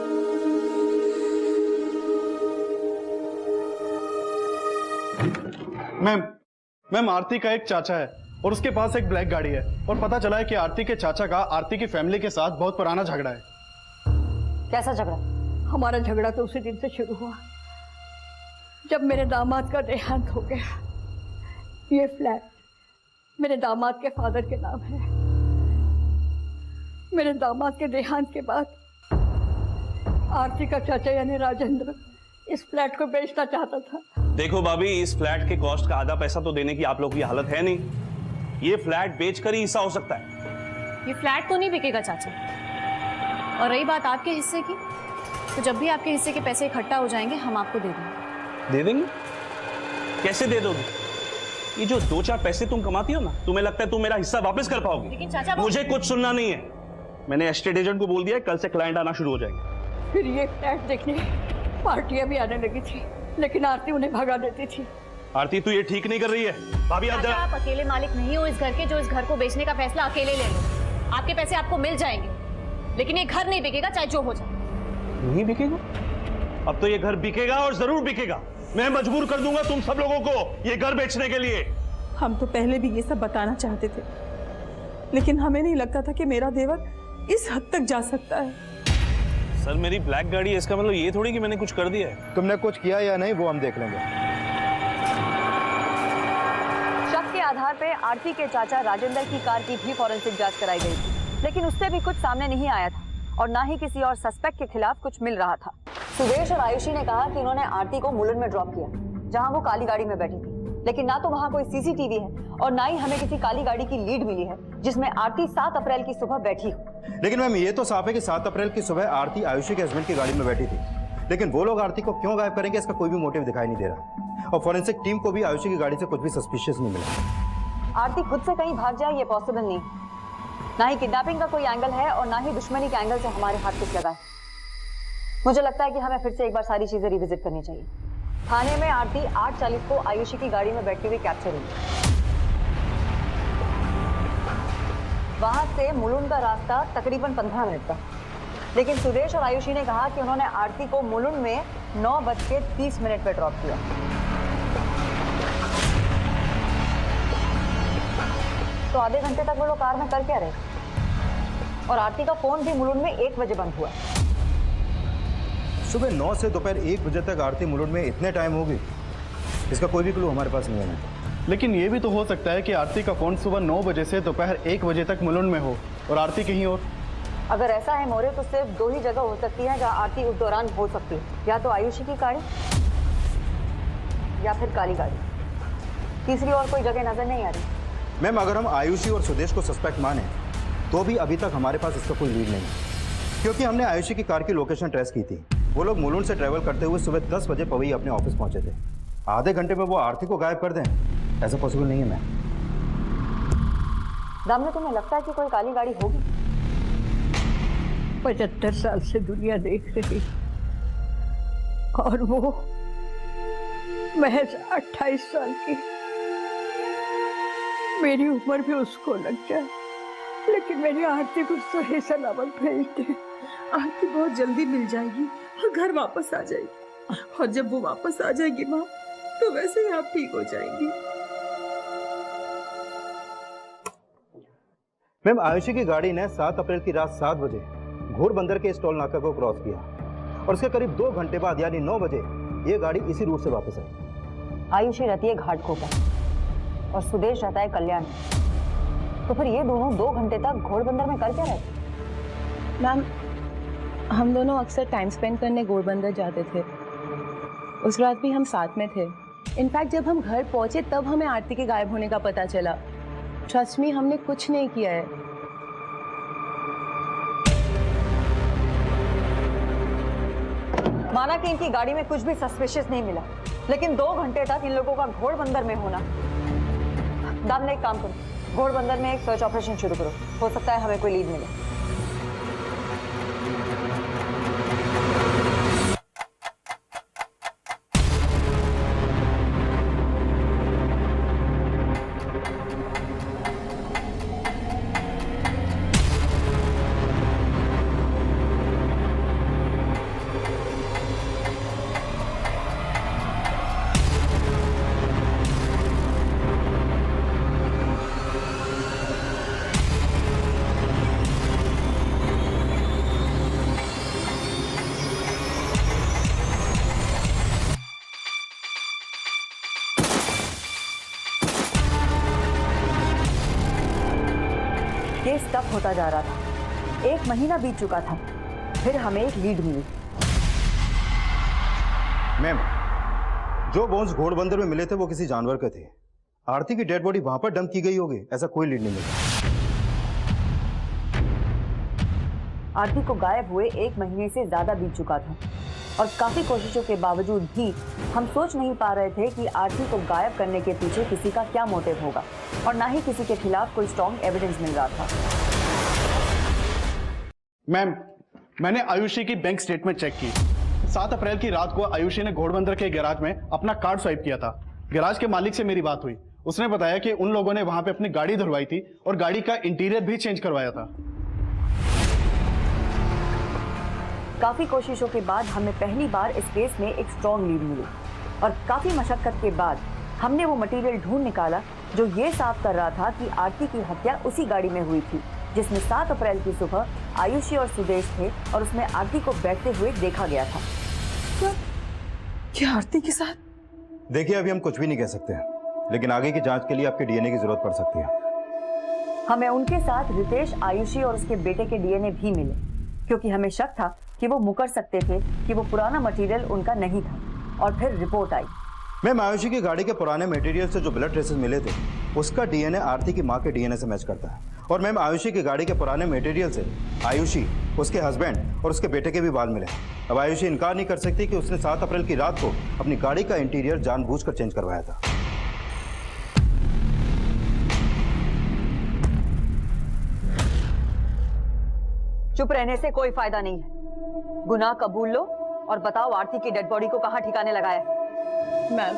मैम, आरती का एक चाचा है और उसके पास एक ब्लैक गाड़ी है और पता चला है कि आरती के चाचा का आरती की फैमिली के साथ बहुत पुराना झगड़ा है। कैसा झगड़ा? हमारा झगड़ा तो उसी दिन से शुरू हुआ जब मेरे दामाद का देहांत हो गया। ये फ्लैट मेरे दामाद के फादर के नाम है। मेरे दामाद के देहांत के बाद आरती का चाचा यानी राजेंद्र इस फ्लैट को बेचना चाहता था। देखो भाभी, इस फ्लैट के कॉस्ट का आधा पैसा तो देने की आप लोगों की हालत है नहीं। ये फ्लैट बेचकर ही हिस्सा हो सकता है। ये फ्लैट तो नहीं बिकेगा चाचा। और रही बात आपके हिस्से की, तो जब भी आपके हिस्से के पैसे इकट्ठा हो जाएंगे हम आपको दे देंगे। दे देंगे? कैसे दे दोगे? ये जो 2-4 पैसे तुम कमाती हो ना, तुम्हें लगता है तुम मेरा हिस्सा वापस कर पाओगे? लेकिन चाचा मुझे कुछ सुनना नहीं है। मैंने एस्टेट एजेंट को बोल दिया है, कल से क्लाइंट आना शुरू हो जाएंगे। फिर ये फ्लैट देखने पार्टियां भी आने लगी थी, लेकिन आरती उन्हें भगा देती थी। आरती, तू ये ठीक नहीं कर रही है। भाभी आप जरा। आप अकेले मालिक नहीं हो इस घर के जो इस घर को बेचने का फैसला अकेले ले लो। आपके पैसे आपको मिल जाएंगे, लेकिन ये घर नहीं बिकेगा चाहे जो हो जाए। नहीं बिकेगा? अब तो ये घर बिकेगा और जरूर बिकेगा। मैं मजबूर कर दूंगा तुम सब लोगों को ये घर बेचने के लिए। हम तो पहले भी ये सब बताना चाहते थे, लेकिन हमें नहीं लगता था कि मेरा देवर इस हद तक जा सकता है। सर, मेरी ब्लैक गाड़ी है, इसका मतलब ये थोड़ी कि मैंने कुछ कर दिया है। तुमने कुछ किया या नहीं वो हम देख लेंगे। शक के आधार पे आरती के चाचा राजेंद्र की कार की भी फॉरेंसिक जांच कराई गई थी, लेकिन उससे भी कुछ सामने नहीं आया था और ना ही किसी और सस्पेक्ट के खिलाफ कुछ मिल रहा था। सुदेश और आयुषी ने कहा कि उन्होंने आरती को मुलुंड में ड्रॉप किया, जहां वो काली गाड़ी में बैठी थी, लेकिन ना तो वहां कोई सीसीटीवी है और ना ही हमें किसी काली गाड़ी की लीड मिली है जिसमें आरती 7 अप्रैल की सुबह बैठी हो। लेकिन मैम, ये तो साफ है कि 7 अप्रैल की सुबह आरती आयुषी के हस्बैंड की गाड़ी में बैठी थी, लेकिन वो लोग आरती को क्यों गायब करेंगे इसका कोई भी मोटिव दिखाई नहीं दे रहा और फॉरेंसिक टीम को भी आयुषी की गाड़ी से कुछ भी सस्पिशियस नहीं मिला। आरती खुद से कहीं भाग जाए ये पॉसिबल नहीं, ना ही किडनैपिंग का कोई एंगल है और ना ही दुश्मनी के एंगल से हमारे हाथ कुछ लगा है। मुझे लगता है कि हमें फिर से एक बार सारी चीजें रिविजिट करनी चाहिए। थाने में आरती 8:40 को आयुषी की गाड़ी में बैठी हुई कैप्चर हुई। वहां से मुलुंड का रास्ता तकरीबन 15 मिनट का, लेकिन सुदेश और आयुषी ने कहा कि उन्होंने आरती को मुलुंड में 9:30 पे ड्रॉप किया। तो आधे घंटे तक वो लोग कार में कर क्या रहे? और आरती का फोन भी मुलुंड में 1 बजे बंद हुआ। सुबह 9 से दोपहर 1 बजे तक आरती मुलुंड में इतने टाइम होगी, इसका कोई भी क्लू हमारे पास नहीं है। लेकिन ये भी तो हो सकता है कि आरती का फोन सुबह 9 बजे से दोपहर 1 बजे तक मुलुंड में हो और आरती कहीं और। अगर ऐसा है मोरे, तो सिर्फ 2 ही जगह हो सकती है जहाँ आरती उस दौरान हो सकती है, या तो आयुषी की गाड़ी या फिर काली गाड़ी। तीसरी और कोई जगह नजर नहीं आ रही। मैम, अगर हम आयुषी और सुदेश को सस्पेक्ट माने तो भी अभी तक हमारे पास इसका कोई लीड नहीं है, क्योंकि हमने आयुषी की कार की लोकेशन ट्रेस की थी। वो लोग मुलुंड से ट्रैवल करते हुए सुबह 10 बजे पवई अपने ऑफिस पहुंचे थे। आधे घंटे में वो आरती को गायब कर दें, ऐसा पॉसिबल नहीं है मैम। दामने, तुम्हें लगता है कि कोई काली गाड़ी होगी? 75 साल से दुनिया देख रही और वो महज 28 साल की। मेरी उम्र भी उसको लग जाए, लेकिन मेरी आरती को सही सलामत भेज दे। आरती बहुत जल्दी मिल जाएगी और घर वापस आ जाएगी, और जब वो वापस आ जाएगी माँ, तो वैसे ही आप ठीक हो जाएंगी। मैम, आयुषी की गाड़ी ने 7 अप्रैल की रात 7 बजे घोड़बंदर के स्टॉल नाका को क्रॉस किया और उसके करीब 2 घंटे बाद यानी 9 बजे ये गाड़ी इसी रूट से वापस आई। आयुषी रहती है घाटकोपर और सुदेश रहता है कल्याण। तो फिर ये दोनों 2 घंटे तक घोड़बंदर में कर क्या रहे? मैम, हम दोनों अक्सर टाइम स्पेंड करने घोड़बंदर जाते थे। उस रात भी हम साथ में थे। इनफैक्ट जब हम घर पहुंचे तब हमें आरती के गायब होने का पता चला। ट्रस्ट मी, हमने कुछ नहीं किया है। माना कि इनकी गाड़ी में कुछ भी सस्पिशियस नहीं मिला, लेकिन 2 घंटे तक इन लोगों का घोड़बंदर में होना। दामने, एक काम करो, घोड़बंदर में एक सर्च ऑपरेशन शुरू करो। हो सकता है हमें कोई लीड मिले। केस टफ होता जा रहा था। 1 महीना बीत चुका था, फिर हमें एक लीड मिली। मैम, जो बोन्स घोड़बंदर में मिले थे वो किसी जानवर के थे। आरती की डेड बॉडी वहां पर डंप की गई होगी, ऐसा कोई लीड नहीं मिला। आरती को गायब हुए 1 महीने से ज्यादा बीत चुका था और काफी कोशिशों के बावजूद भी हम सोच नहीं पा रहे थे कि आरती को गायब करने के पीछे किसी का क्या मोटिव होगा, और ना ही किसी के खिलाफ कोई स्ट्रॉन्ग एविडेंस मिल रहा था। मैम, मैंने आयुषी की बैंक स्टेटमेंट चेक की। 7 अप्रैल की रात को आयुषी ने घोड़बंदर के गैराज में अपना कार्ड स्वाइप किया था। गैराज के मालिक से मेरी बात हुई। उसने बताया कि उन लोगों ने वहां पे अपनी गाड़ी धुलवाई थी और गाड़ी का इंटीरियर भी चेंज करवाया था। काफी कोशिशों के बाद हमें पहली बार इस केस में एक स्ट्रॉन्ग लीड मिली और काफी मशक्कत के बाद हमने वो मटेरियल ढूंढ निकाला जो ये साफ कर रहा था कि आरती की हत्या उसी गाड़ी में हुई थी जिसमें 7 अप्रैल की सुबह आयुषी और सुदेश थे और उसमें आरती को बैठते हुए देखा गया था। क्या आरती के साथ? देखिए, अभी हम कुछ भी नहीं कह सकते हैं, लेकिन आगे की जांच के लिए आपके डीएनए की जरूरत पड़ सकती है। हमें उनके साथ रितेश, आयुषी और उसके बेटे के डीएनए भी मिले, क्योंकि हमें शक था कि वो मुकर सकते थे कि वो पुराना मटेरियल उनका नहीं था। और फिर रिपोर्ट आई। मैम, आयुषी की गाड़ी के पुराने मटेरियल से जो ब्लड ट्रेसेस मिले थे उसका डीएनए आरती की मां के डीएनए से मैच करता है। और मैम, आयुषी की गाड़ी के पुराने मटेरियल से आयुषी, उसके हस्बैंड और उसके बेटे के भी बाल मिले। अब आयुषी इनकार नहीं कर सकती कि उसने 7 अप्रैल की रात को अपनी गाड़ी का इंटीरियर जानबूझकर चेंज करवाया था। चुप रहने से कोई फायदा नहीं है। गुनाह कबूल लो और बताओ आरती की डेड बॉडी को कहाँ ठिकाने लगाया? मैम,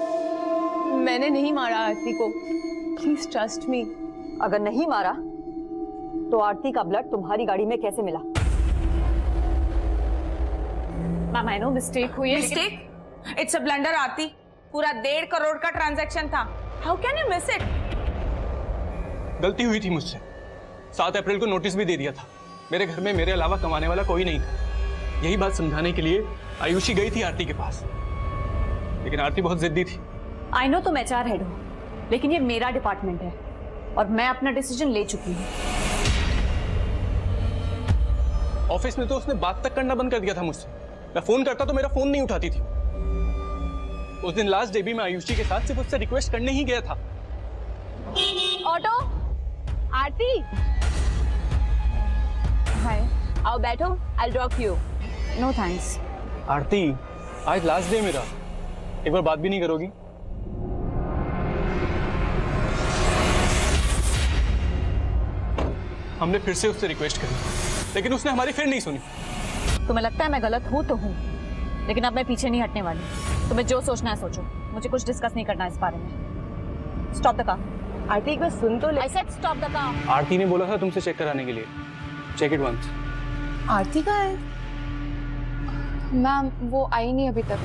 मैंने नहीं मारा आरती को। Please trust me. अगर नहीं मारा तो आरती का ब्लड तुम्हारी गाड़ी में कैसे मिला? मैम, आई नो मिस्टेक हुई है। मिस्टेक? इट्स अ ब्लंडर आरती। पूरा 1.5 करोड़ का ट्रांजैक्शन था। How can you miss it? गलती हुई थी मुझसे। 7 अप्रैल को नोटिस भी दे दिया था। मेरे घर में मेरे अलावा कमाने वाला कोई नहीं था। यही बात समझाने के लिए आयुषी गई थी आरती के पास, लेकिन आरती बहुत जिद्दी थी। आई नो तुम HR हेड हो, लेकिन ये मेरा डिपार्टमेंट है और मैं अपना डिसीजन ले चुकी हूँ। ऑफिस में तो उसने बात तक करना बंद कर दिया था मुझसे। मैं फोन करता तो मेरा फोन नहीं उठाती थी। उस दिन लास्ट डे भी मैं आयुषी के साथ सिर्फ उससे रिक्वेस्ट करने ही गया था। ऑटो, आरती, हाय, आओ बैठो, I drop you. No thanks. Aarti, आज लास्ट डे मेरा, एक बार बात भी नहीं करोगी? हमने फिर से उससे रिक्वेस्ट करी, लेकिन उसने हमारी फिर नहीं सुनी। तुम्हें लगता है मैं गलत हूँ तो हूँ, लेकिन अब मैं पीछे नहीं हटने वाली। तुम्हें जो सोचना है सोचो, मुझे कुछ डिस्कस नहीं करना इस बारे में। Stop the car. आरती एक बार सुन तो ले। I said stop the car. Aarti ने बोला था तुमसे चेक कराने के लिए। Check it once. आरती कहाँ है? मैम वो आई नहीं अभी तक।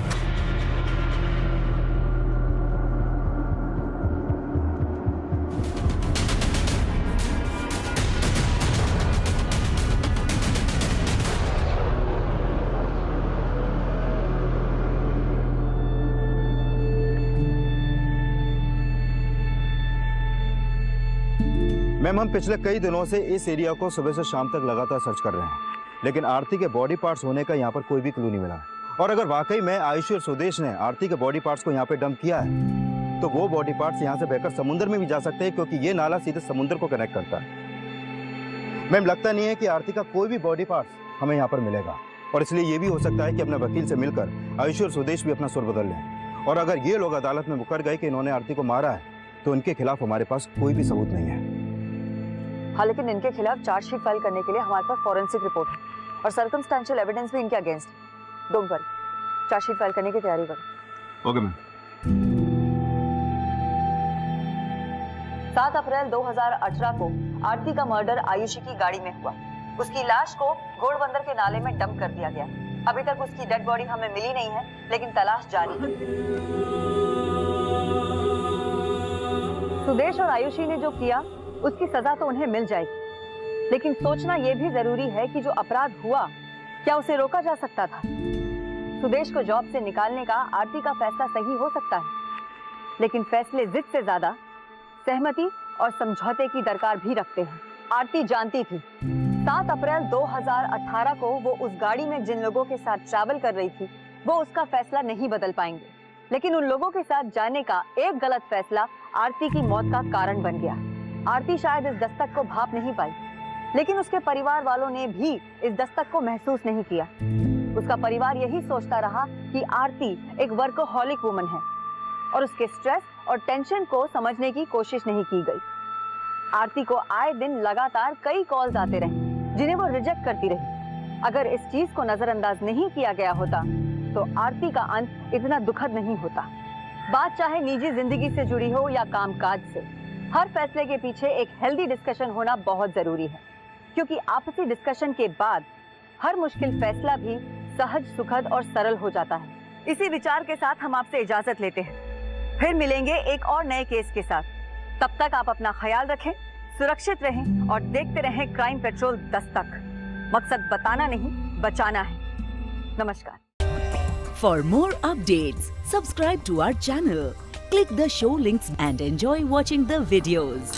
मैम, हम पिछले कई दिनों से इस एरिया को सुबह से शाम तक लगातार सर्च कर रहे हैं, लेकिन आरती के बॉडी पार्ट्स होने का यहाँ पर कोई भी क्लू नहीं मिला। और अगर वाकई में आयुषी और सुदेश ने आरती के बॉडी पार्ट्स को यहाँ पे डंप किया है, तो वो बॉडी पार्ट्स यहाँ से बहकर समुद्र में भी जा सकते हैं, क्योंकि ये नाला सीधे समुद्र को कनेक्ट करता है। मैम, लगता नहीं है कि आरती का कोई भी बॉडी पार्ट्स हमें यहाँ पर मिलेगा, और इसलिए ये भी हो सकता है कि अपने वकील से मिलकर आयुषी और सुदेश भी अपना सुर बदल लें। और अगर ये लोग अदालत में मुकर गए कि इन्होंने आरती को मारा है, तो उनके खिलाफ हमारे पास कोई भी सबूत नहीं है। हाँ, लेकिन इनके खिलाफ चार्जशीट फाइल करने के लिए हमारे पास फॉरेंसिक रिपोर्ट है और सर्कमस्टेंशियल एविडेंस भी इनके अगेंस्ट है। डोंट वरी, चार्जशीट फाइल करने की तैयारी करो। Okay ma'am. 7 अप्रैल 2018 को आरती का मर्डर आयुषी की गाड़ी में हुआ। उसकी लाश को घोड़बंदर के नाले में डंप कर दिया गया। अभी तक उसकी डेड बॉडी हमें मिली नहीं है, लेकिन तलाश जारी है। सुदेश और आयुषी ने जो किया उसकी सजा तो उन्हें मिल जाएगी, लेकिन सोचना यह भी जरूरी है कि जो अपराध हुआ, क्या उसे रोका जा सकता था? सुदेश को जॉब से निकालने का आरती का फैसला सही हो सकता है, लेकिन फैसले जिद से ज्यादा सहमति और समझौते की दरकार भी रखते हैं। आरती जानती थी 7 अप्रैल 2018 को वो उस गाड़ी में जिन लोगों के साथ ट्रैवल कर रही थी, वो उसका फैसला नहीं बदल पाएंगे, लेकिन उन लोगों के साथ जाने का एक गलत फैसला आरती की मौत का कारण बन गया। आरती शायद इस दस्तक को भाप नहीं पाई, लेकिन उसके परिवार वालों ने भी इस दस्तक को महसूस नहीं किया। उसका परिवार यही सोचता रहा कि आरती एक वर्कोहॉलिक वुमन है और उसके स्ट्रेस और टेंशन को समझने की कोशिश नहीं की गई। आरती को आए दिन लगातार कई कॉल्स आते रहे, जिन्हें वो रिजेक्ट करती रही। अगर इस चीज को नजरअंदाज नहीं किया गया होता, तो आरती का अंत इतना दुखद नहीं होता। बात चाहे निजी जिंदगी से जुड़ी हो या कामकाज से, हर फैसले के पीछे एक हेल्दी डिस्कशन होना बहुत जरूरी है, क्योंकि आपसी डिस्कशन के बाद हर मुश्किल फैसला भी सहज, सुखद और सरल हो जाता है। इसी विचार के साथ हम आपसे इजाजत लेते हैं। फिर मिलेंगे एक और नए केस के साथ। तब तक आप अपना ख्याल रखें, सुरक्षित रहें और देखते रहें क्राइम पेट्रोल दस्तक। मकसद बताना नहीं, बचाना है। नमस्कार। For more updates, subscribe to our channel, click the show links and enjoy watching the videos.